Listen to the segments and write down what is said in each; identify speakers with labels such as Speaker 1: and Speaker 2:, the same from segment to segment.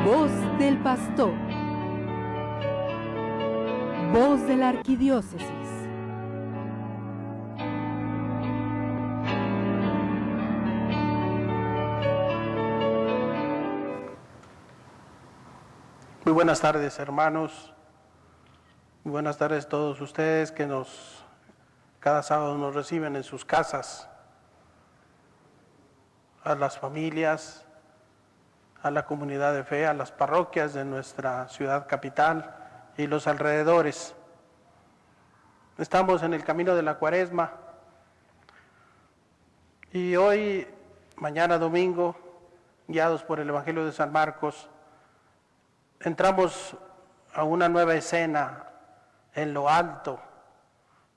Speaker 1: Voz del pastor. Voz de la Arquidiócesis.
Speaker 2: Muy buenas tardes, hermanos. Muy buenas tardes a todos ustedes que cada sábado nos reciben en sus casas, a las familias, a la comunidad de fe, a las parroquias de nuestra ciudad capital y los alrededores. Estamos en el camino de la Cuaresma y hoy, mañana domingo, guiados por el Evangelio de San Marcos, entramos a una nueva escena en lo alto,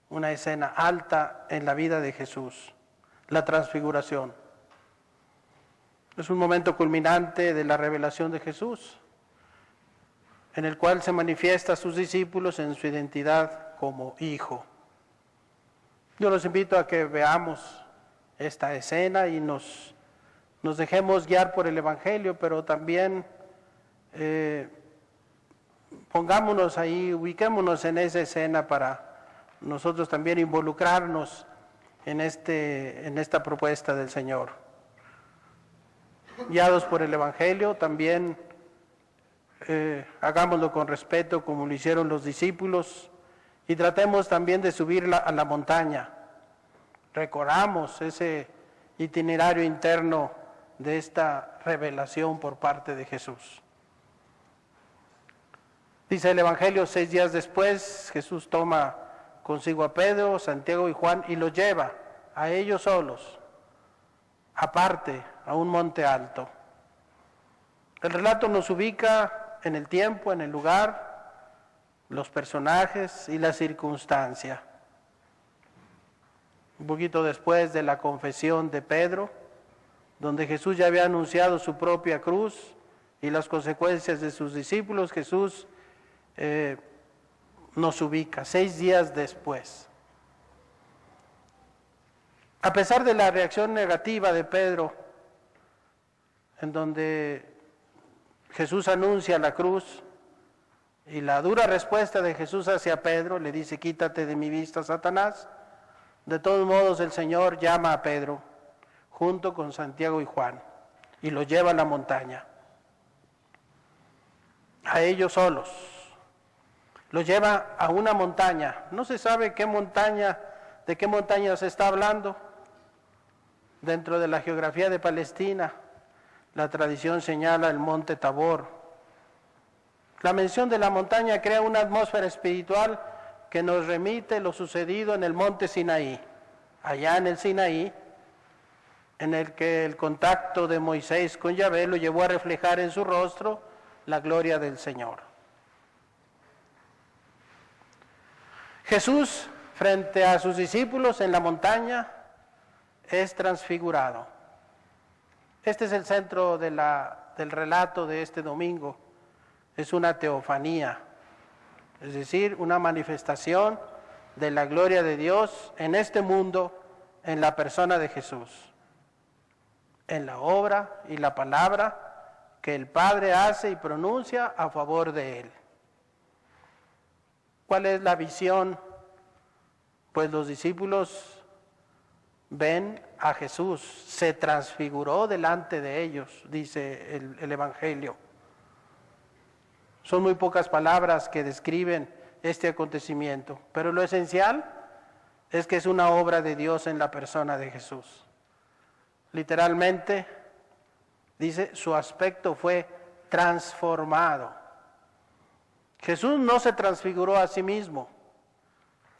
Speaker 2: una escena alta en la vida de Jesús, la transfiguración. Es un momento culminante de la revelación de Jesús, en el cual se manifiesta a sus discípulos en su identidad como Hijo. Yo los invito a que veamos esta escena y nos dejemos guiar por el Evangelio, pero también pongámonos ahí, ubiquémonos en esa escena para nosotros también involucrarnos en esta propuesta del Señor. Guiados por el Evangelio, también hagámoslo con respeto como lo hicieron los discípulos y tratemos también de subir a la montaña. Recorramos ese itinerario interno de esta revelación por parte de Jesús. Dice el Evangelio, 6 días después, Jesús toma consigo a Pedro, Santiago y Juan y los lleva a ellos solos, aparte, a un monte alto. El relato nos ubica en el tiempo, en el lugar, los personajes y la circunstancia. Un poquito después de la confesión de Pedro, donde Jesús ya había anunciado su propia cruz y las consecuencias de sus discípulos, Jesús nos ubica 6 días después. A pesar de la reacción negativa de Pedro, en donde Jesús anuncia la cruz, y la dura respuesta de Jesús hacia Pedro, le dice, quítate de mi vista, Satanás. De todos modos, el Señor llama a Pedro, junto con Santiago y Juan, y los lleva a la montaña. A ellos solos. Los lleva a una montaña. No se sabe de qué montaña se está hablando. Dentro de la geografía de Palestina, la tradición señala el monte Tabor. La mención de la montaña crea una atmósfera espiritual que nos remite lo sucedido en el monte Sinaí. Allá en el Sinaí, en el que el contacto de Moisés con Yahvé lo llevó a reflejar en su rostro la gloria del Señor. Jesús, frente a sus discípulos en la montaña, es transfigurado. Este es el centro del relato de este domingo. Es una teofanía, es decir, una manifestación de la gloria de Dios en este mundo, en la persona de Jesús, en la obra y la palabra que el Padre hace y pronuncia a favor de Él. ¿Cuál es la visión? Pues los discípulos ven a Jesús, se transfiguró delante de ellos, dice el Evangelio. Son muy pocas palabras que describen este acontecimiento, pero lo esencial es que es una obra de Dios en la persona de Jesús. Literalmente, dice, su aspecto fue transformado. Jesús no se transfiguró a sí mismo,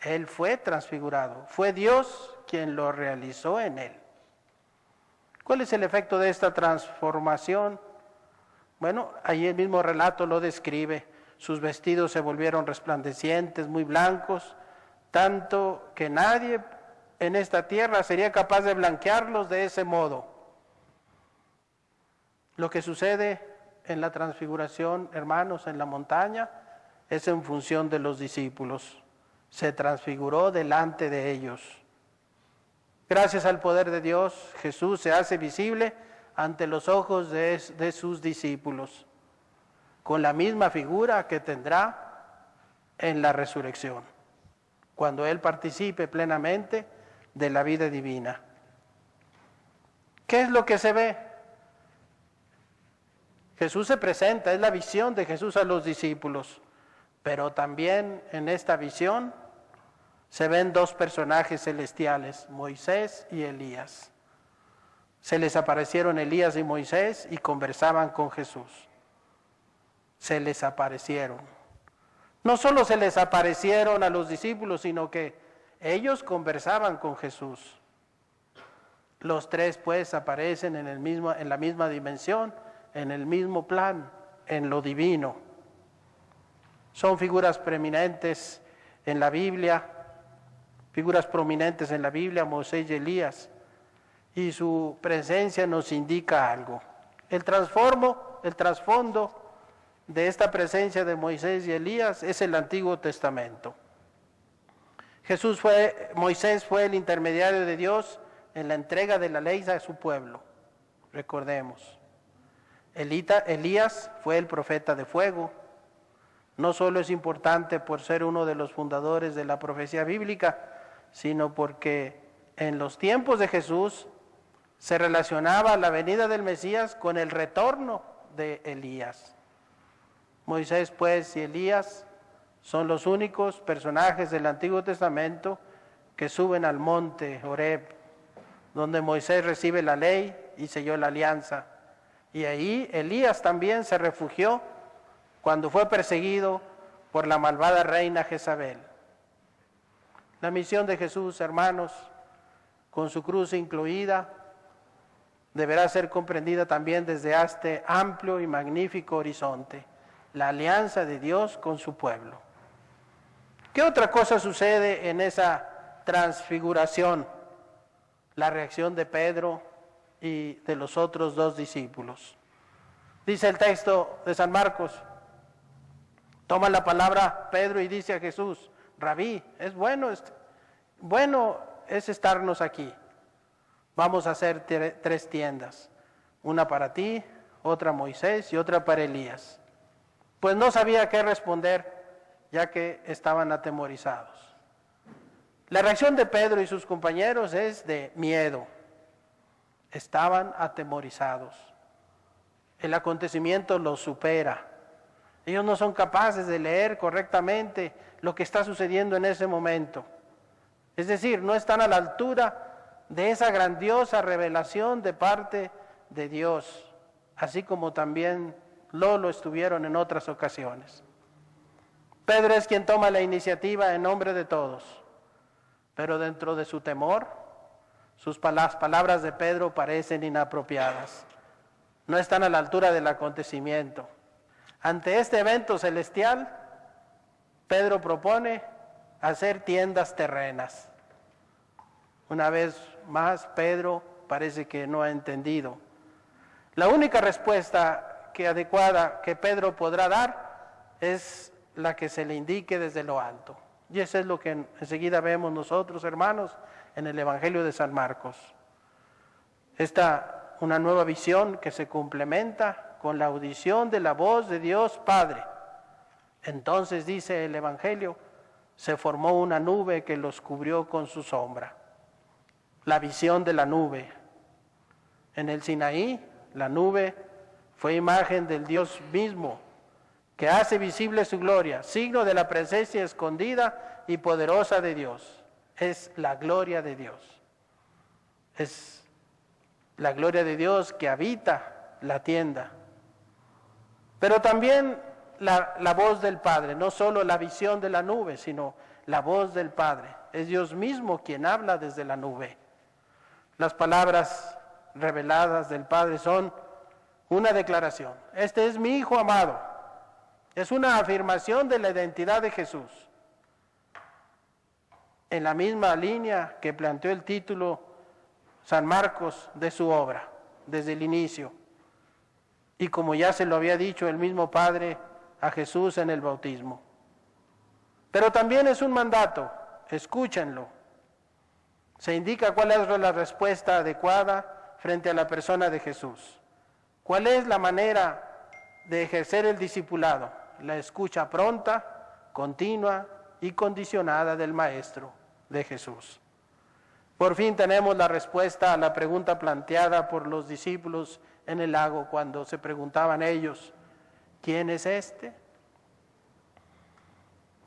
Speaker 2: Él fue transfigurado, fue Dios quien lo realizó en Él. ¿Cuál es el efecto de esta transformación? Bueno, ahí el mismo relato lo describe. Sus vestidos se volvieron resplandecientes, muy blancos, tanto que nadie en esta tierra sería capaz de blanquearlos de ese modo. Lo que sucede en la transfiguración, hermanos, en la montaña, es en función de los discípulos. Se transfiguró delante de ellos. Gracias al poder de Dios, Jesús se hace visible ante los ojos de sus discípulos. con la misma figura que tendrá en la resurrección, cuando Él participe plenamente de la vida divina. ¿Qué es lo que se ve? Jesús se presenta, es la visión de Jesús a los discípulos, pero también en esta visión se ven dos personajes celestiales, Moisés y Elías. Se les aparecieron Elías y Moisés y conversaban con Jesús. Se les aparecieron. No solo se les aparecieron a los discípulos, sino que ellos conversaban con Jesús. Los tres pues aparecen en la misma dimensión, en el mismo plan, en lo divino. Son figuras prominentes en la Biblia, Moisés y Elías, y su presencia nos indica algo. El trasfondo de esta presencia de Moisés y Elías es el Antiguo Testamento. Moisés fue el intermediario de Dios en la entrega de la ley a su pueblo, recordemos. Elías fue el profeta de fuego. No solo es importante por ser uno de los fundadores de la profecía bíblica, sino porque en los tiempos de Jesús se relacionaba la venida del Mesías con el retorno de Elías. Moisés pues y Elías son los únicos personajes del Antiguo Testamento que suben al monte Horeb, donde Moisés recibe la ley y selló la alianza. Y ahí Elías también se refugió cuando fue perseguido por la malvada reina Jezabel. La misión de Jesús, hermanos, con su cruz incluida, deberá ser comprendida también desde este amplio y magnífico horizonte, la alianza de Dios con su pueblo. ¿Qué otra cosa sucede en esa transfiguración? La reacción de Pedro y de los otros dos discípulos. Dice el texto de San Marcos, toma la palabra Pedro y dice a Jesús, Rabí, es bueno es estarnos aquí. Vamos a hacer 3 tiendas, una para ti, otra Moisés y otra para Elías. Pues no sabía qué responder, ya que estaban atemorizados. La reacción de Pedro y sus compañeros es de miedo. Estaban atemorizados. El acontecimiento los supera. Ellos no son capaces de leer correctamente lo que está sucediendo en ese momento. Es decir, no están a la altura de esa grandiosa revelación de parte de Dios, así como también lo estuvieron en otras ocasiones. Pedro es quien toma la iniciativa en nombre de todos, pero dentro de su temor, las palabras de Pedro parecen inapropiadas. No están a la altura del acontecimiento. Ante este evento celestial, Pedro propone hacer tiendas terrenas. Una vez más, Pedro parece que no ha entendido. La única respuesta adecuada que Pedro podrá dar es la que se le indique desde lo alto. Y eso es lo que enseguida vemos nosotros, hermanos, en el Evangelio de San Marcos. Una nueva visión que se complementa con la audición de la voz de Dios Padre. Entonces, dice el Evangelio, se formó una nube que los cubrió con su sombra. La visión de la nube. En el Sinaí, la nube fue imagen del Dios mismo, que hace visible su gloria, signo de la presencia escondida y poderosa de Dios. Es la gloria de Dios. Es la gloria de Dios que habita la tienda. Pero también la voz del Padre, no solo la visión de la nube, sino la voz del Padre. Es Dios mismo quien habla desde la nube. Las palabras reveladas del Padre son una declaración. Este es mi Hijo amado. Es una afirmación de la identidad de Jesús. En la misma línea que planteó el título San Marcos de su obra, desde el inicio. Y como ya se lo había dicho el mismo Padre a Jesús en el bautismo. Pero también es un mandato, escúchenlo. Se indica cuál es la respuesta adecuada frente a la persona de Jesús. ¿Cuál es la manera de ejercer el discipulado, la escucha pronta, continua y condicionada del Maestro, de Jesús. Por fin tenemos la respuesta a la pregunta planteada por los discípulos en el lago cuando se preguntaban ellos, ¿quién es este?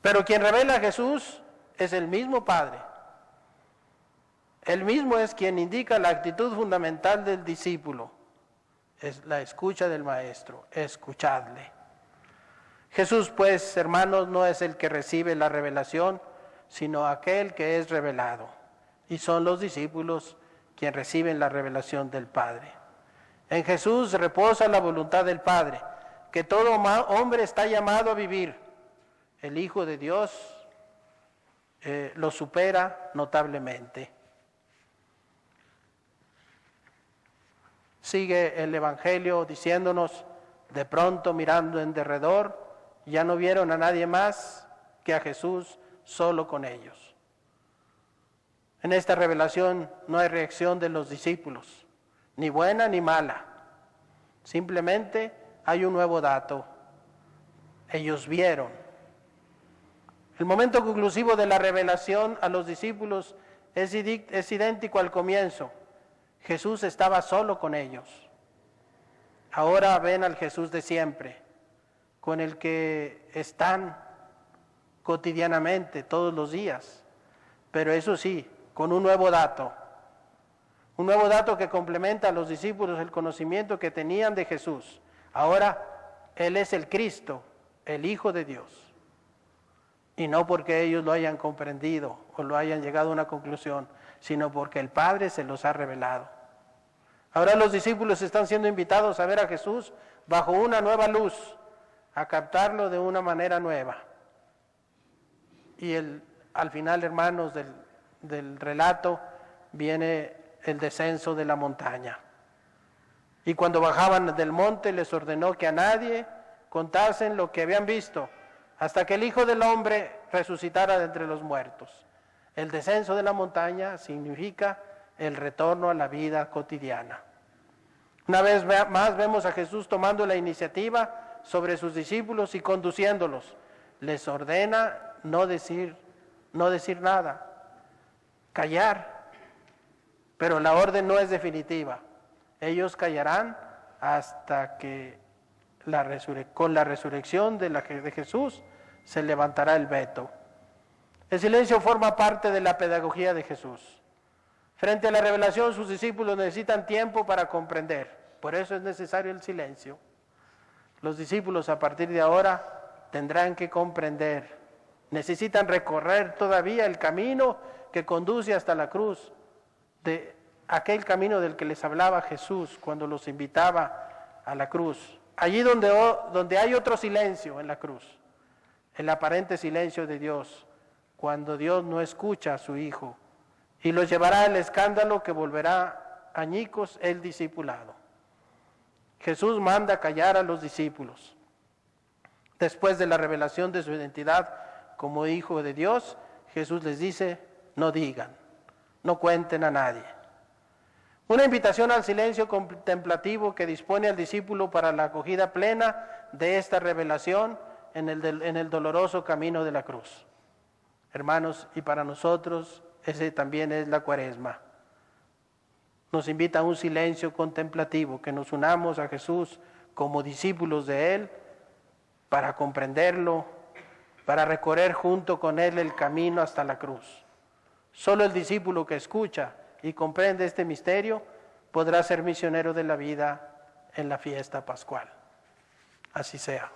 Speaker 2: Pero quien revela a Jesús es el mismo Padre. Él mismo es quien indica la actitud fundamental del discípulo. Es la escucha del Maestro, escuchadle. Jesús, pues, hermanos, no es el que recibe la revelación, sino aquel que es revelado. Y son los discípulos quienes reciben la revelación del Padre. En Jesús reposa la voluntad del Padre, que todo hombre está llamado a vivir. El Hijo de Dios lo supera notablemente. Sigue el Evangelio diciéndonos, de pronto mirando en derredor, ya no vieron a nadie más que a Jesús solo con ellos. En esta revelación no hay reacción de los discípulos, ni buena ni mala. Simplemente hay un nuevo dato. Ellos vieron. El momento conclusivo de la revelación a los discípulos es idéntico al comienzo. Jesús estaba solo con ellos. Ahora ven al Jesús de siempre, con el que están cotidianamente, todos los días. Pero eso sí, con un nuevo dato que complementa a los discípulos el conocimiento que tenían de Jesús. Ahora Él es el Cristo, el Hijo de Dios. Y no porque ellos lo hayan comprendido o lo hayan llegado a una conclusión, sino porque el Padre se los ha revelado. Ahora los discípulos están siendo invitados a ver a Jesús bajo una nueva luz, a captarlo de una manera nueva. Y al final, hermanos, del relato viene el descenso de la montaña. Y cuando bajaban del monte les ordenó que a nadie contasen lo que habían visto, hasta que el Hijo del Hombre resucitara de entre los muertos. El descenso de la montaña significa el retorno a la vida cotidiana. Una vez más vemos a Jesús tomando la iniciativa sobre sus discípulos y conduciéndolos. Les ordena no decir nada, callar, pero la orden no es definitiva. Ellos callarán hasta que con la resurrección de Jesús se levantará el veto. El silencio forma parte de la pedagogía de Jesús. Frente a la revelación, sus discípulos necesitan tiempo para comprender. Por eso es necesario el silencio. Los discípulos a partir de ahora tendrán que comprender. Necesitan recorrer todavía el camino que conduce hasta la cruz, de aquel camino del que les hablaba Jesús cuando los invitaba a la cruz. Allí donde hay otro silencio en la cruz, el aparente silencio de Dios, cuando Dios no escucha a su Hijo y los llevará al escándalo que volverá añicos el discipulado. Jesús manda callar a los discípulos. Después de la revelación de su identidad como Hijo de Dios, Jesús les dice, no digan, no cuenten a nadie. Una invitación al silencio contemplativo que dispone al discípulo para la acogida plena de esta revelación en el doloroso camino de la cruz. Hermanos, y para nosotros ese también es la Cuaresma. Nos invita a un silencio contemplativo, que nos unamos a Jesús como discípulos de Él para comprenderlo, para recorrer junto con Él el camino hasta la cruz. Solo el discípulo que escucha y comprende este misterio podrá ser misionero de la vida en la fiesta pascual. Así sea.